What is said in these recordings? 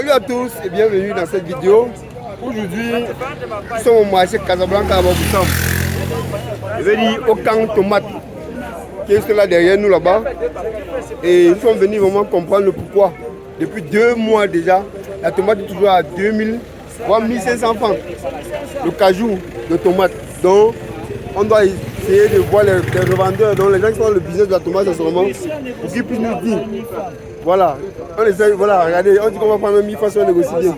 Salut à tous et bienvenue dans cette vidéo. Aujourd'hui, nous sommes au marché Casablanca à Boboussam. Je vais dire au camp tomate qui est là derrière nous là-bas. Et nous sommes venus vraiment comprendre le pourquoi. Depuis 2 mois déjà, la tomate est toujours à 2000 voire 1500 francs. Le cajou de tomate. Donc, on doit essayer de voir les revendeurs, donc les gens qui font le business de la tomate, c'est vraiment pour qu'ils puissent nous dire. Voilà, on essaie, voilà, regardez, on dit qu'on va prendre 1000 francs sur le négocier bien.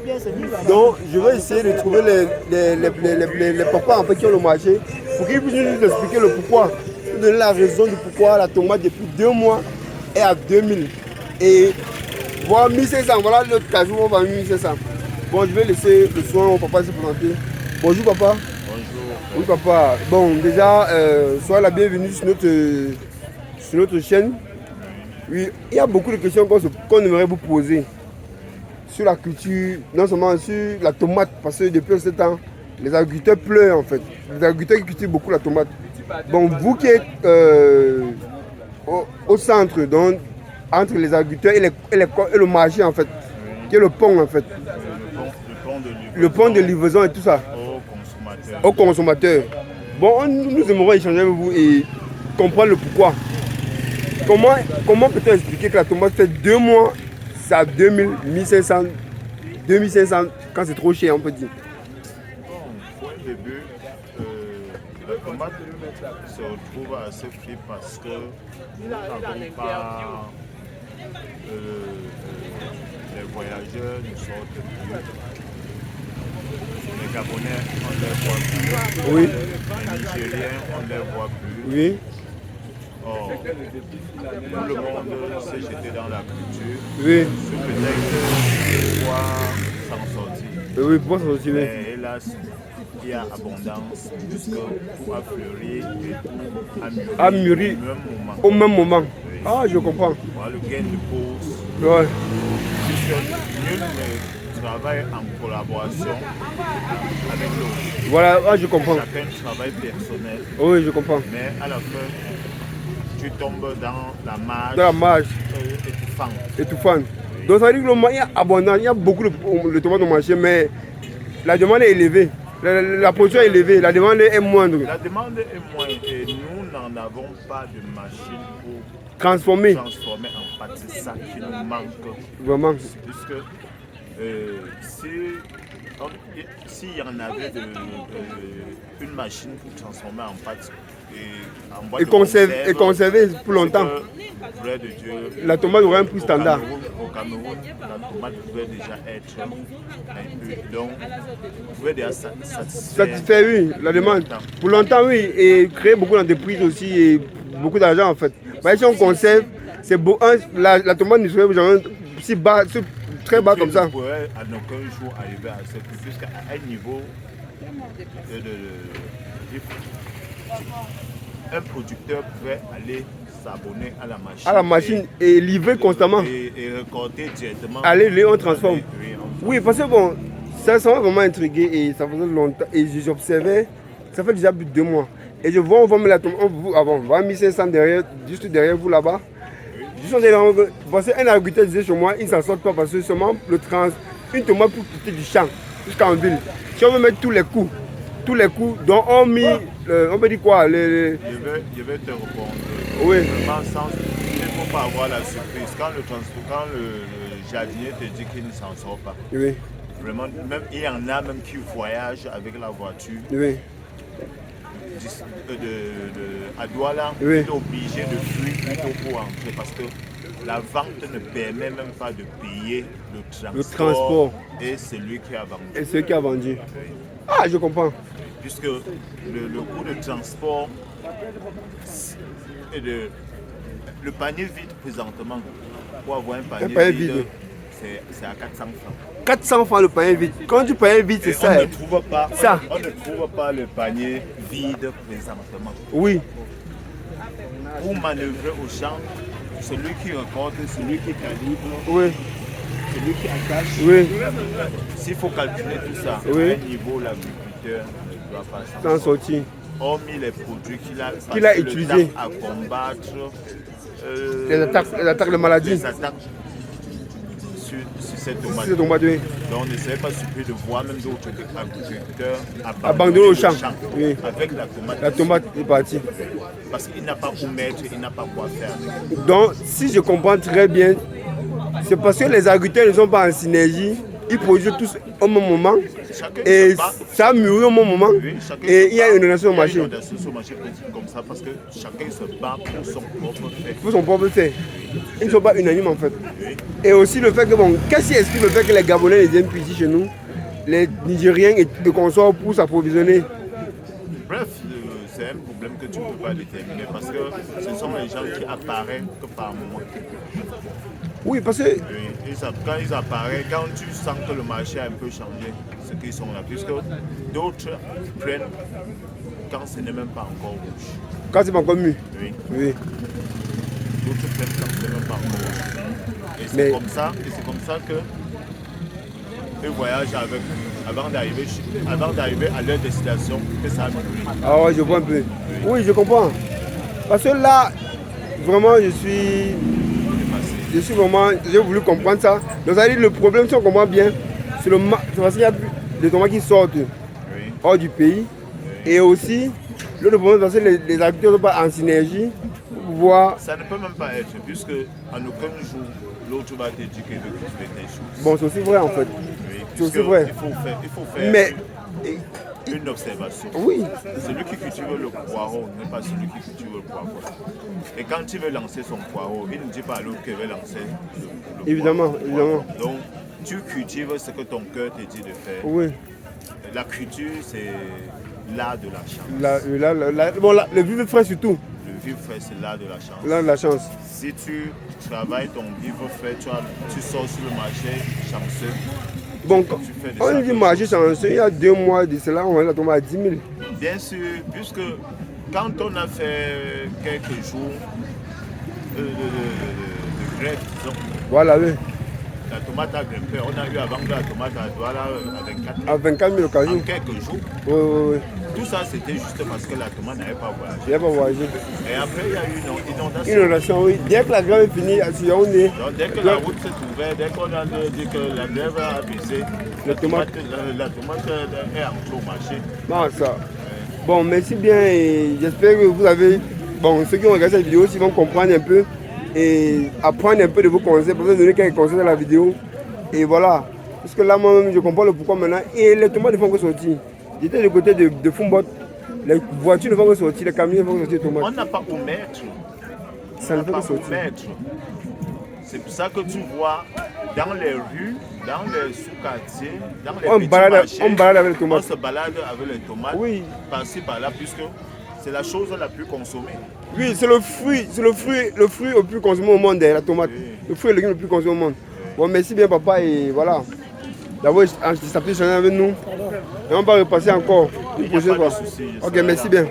Donc, je vais essayer de trouver les papas en fait qui ont le marché pour qu'ils puissent nous expliquer le pourquoi, nous donner la raison du pourquoi la tomate depuis 2 mois est à 2000 et voire 1500. Voilà le cajou, on va 1500. Bon, je vais laisser le soin au papa se présenter. Bonjour papa. Bonjour. Oui papa. Bon, déjà, sois la bienvenue sur notre chaîne. Oui, il y a beaucoup de questions qu'on aimerait vous poser sur la culture, non seulement sur la tomate, parce que depuis ce temps, les agriculteurs pleurent en fait. Les agriculteurs qui cultivent beaucoup la tomate. Bon, vous qui êtes au centre, donc entre les agriculteurs et le marché en fait, qui est le pont en fait. Le pont de livraison et tout ça. Aux consommateurs. Bon, nous aimerions échanger avec vous et comprendre le pourquoi. Comment peut-on expliquer que la tomate fait 2 mois, c'est à 2000, 1500, 2500 quand c'est trop cher, on peut dire. Bon, au début, la tomate se retrouve à ce prix parce que nous n'avons pas les voyageurs ne sortent plus. Les Gabonais, on ne les voit plus. Oui. Les Nigériens, on ne les voit plus. Oui. Or, tout le monde s'est jeté dans la culture. Oui. Sous prétexte de pouvoir s'en sortir. Oui, pour s'en sortir. Mais hélas, il y a abondance puisque tout a fleuri et tout a mûri au même moment. Oui. Ah, je comprends. Voilà le gain de cause. Ouais. Puisque nul ne travaille en collaboration avec l'autre. Voilà, ah, je comprends. Chacun travaille personnel. Oui, je comprends. Mais à la fin, tu tombes dans la marge. Dans la marge. Étouffante. Étouffante. Donc ça veut dire que le marché est abondant, il y a beaucoup de tomates au marché, mais la demande est élevée. La production est élevée, la demande est moindre. La demande est moindre et nous n'en avons pas de machine pour transformer en pâte. C'est ça qui nous manque. Vraiment. Puisque s'il y en avait une machine pour transformer en pâte et conserver pour longtemps, vrai de Dieu, la tomate aurait un prix standard. Au Cameroun, la tomate pouvait déjà être un peu, donc pouvait déjà satisfaire oui, la demande. Pour longtemps, oui, et créer beaucoup d'entreprises aussi et beaucoup d'argent en fait. Mais si on conserve, c'est beau. La tomate ne serait jamais si bas, très bas comme ça. On pourrait à aucun jour arriver à ce prix, puisqu'à un niveau un producteur pouvait aller s'abonner à la machine. À la machine et livrer constamment. Et récolter directement. Allez, on transforme. Oui, parce que bon, ça m'a vraiment intrigué et ça faisait longtemps. Et j'observais, ça fait déjà plus de 2 mois. Et je vois, on va mettre la tomate, on va 1500 derrière, juste derrière vous là-bas. Parce qu'un agriculteur disait chez moi, il ne s'en sort pas parce que seulement une tomate pour quitter du champ jusqu'en ville. Si on veut mettre tous les coûts, donc on peut dire quoi Je vais te répondre. Oui. Vraiment, il ne faut pas avoir la surprise. Quand le jardinier te dit qu'il ne s'en sort pas, oui. Vraiment, même, il y en a même qui voyagent avec la voiture. Oui. À Douala, oui. Il est obligé de fuir plutôt pour entrer parce que la vente ne permet même pas de payer le transport. Et celui qui a vendu. Oui. Ah, je comprends. Puisque le coût de transport et le panier vide présentement, pour avoir un panier vide, c'est à 400 francs. 400 francs le panier vide. Quand tu panier vide, c'est ça. On ne trouve pas le panier vide présentement. Oui. Pour manœuvrer au champ, celui qui récolte, celui qui calibre, oui. Celui qui attache. Oui. S'il faut calculer tout ça, oui. à un niveau, l'agriculteur ne doit pas s'en sortir. Hormis les produits qu'il a utilisés à combattre les attaques de maladies. Les attaques sur cette tomate. Sur cette tomate, oui. Donc on ne serait pas surpris de voir même d'autres agriculteurs abandonner au champ. Oui. Avec la tomate. La tomate est partie. Parce qu'il n'a pas où mettre, il n'a pas quoi faire. Donc, si je comprends très bien, c'est parce que les agriculteurs ne sont pas en synergie. Ils produisent tous au même moment. Et ça mûrit au même moment. Oui, et il y a une relation au marché. Il y a une relation au marché comme ça parce que chacun se bat pour son propre fait. Pour son propre fait. Ils ne sont pas unanimes en fait. Oui. Et aussi le fait que, bon, qu'est-ce qui explique le fait que les Gabonais viennent plus ici chez nous, les Nigériens et les consorts pour s'approvisionner? Bref, c'est un problème que tu ne peux pas déterminer parce que ce sont les gens qui apparaissent que par moment. Oui, parce que... Oui, quand ils apparaissent, quand tu sens que le marché a un peu changé, ce qu'ils sont là, puisque d'autres prennent quand ce n'est même pas encore rouge. Quand c'est pas encore mûr? Oui. Oui. D'autres prennent quand ce n'est même pas encore rouge. Et c'est comme ça que ils voyagent avec, avant d'arriver à leur destination, que ça a mûri. Ah ouais, je vois un peu. Oui, je comprends. Parce que là, vraiment, j'ai voulu comprendre ça. Donc ça veut dire le problème, si on comprend bien, c'est parce qu'il y a des tomates qui sortent hors du pays. Et aussi, le problème, parce que les agriculteurs ne sont pas en synergie pour pouvoir... Ça ne peut même pas être, puisque en aucun jour, l'autre va te dire qu'il veut cultiver telle chose. Bon, c'est aussi vrai en fait. Oui, c'est aussi vrai. Il faut faire une observation. Oui. Celui qui cultive le poireau n'est pas celui qui cultive le poireau. Et quand il veut lancer son poireau, il ne dit pas à l'autre qu'il veut lancer le évidemment, poireau. Évidemment. Donc, tu cultives ce que ton cœur te dit de faire. Oui. La culture, c'est l'art de la chance. Le vivre frais surtout. Le vivre frais, c'est l'art de la chance. L'art de la chance. Si tu travailles ton vivre frais, tu sors sur le marché chanceux. Bon, on dit marché chanceux, il y a 2 mois de cela, on va tomber à 10 000. Bien sûr, puisque quand on a fait quelques jours de grève, disons. Voilà, oui. La tomate a grimpé. On a eu avant que la tomate à Douala à 24 000 occasions. En quelques jours. Oui. Tout ça, c'était juste parce que la tomate n'avait pas voyagé. Il n'avait pas voyagé. Et après, il y a eu une inondation. Une inondation, oui. Dès que la grève est finie, on est... Dès que la route s'est ouverte, dès qu'on a dit que la grève a baissé, la tomate est entrée au marché. Non, ça. Bon, merci bien et j'espère que vous avez... Bon, ceux qui ont regardé cette vidéo aussi vont comprendre un peu et apprendre un peu de vos conseils, pour vous donner quelques conseils dans la vidéo. Et voilà. Parce que là, moi-même, je comprends le pourquoi maintenant. Et les tomates ne font que sortir. J'étais du côté de Fumbot. Les voitures ne font que sortir, les camions ne font que sortir les tomates. On n'a pas où mettre. Ça ne fait que sortir. C'est pour ça que tu vois dans les rues, dans les sous-quartiers, dans les petits marchés, on balade avec les tomates. On se balade avec les tomates, oui. Par-ci, par-là, puisque c'est la chose la plus consommée. Oui, c'est le fruit le plus consommé au monde, la tomate. Oui. Le fruit et le légume le plus consommé au monde. Oui. Bon, merci bien papa et voilà. D'abord, ça peut changer avec nous. Et on va repasser encore une prochaine fois. Ok, merci bien.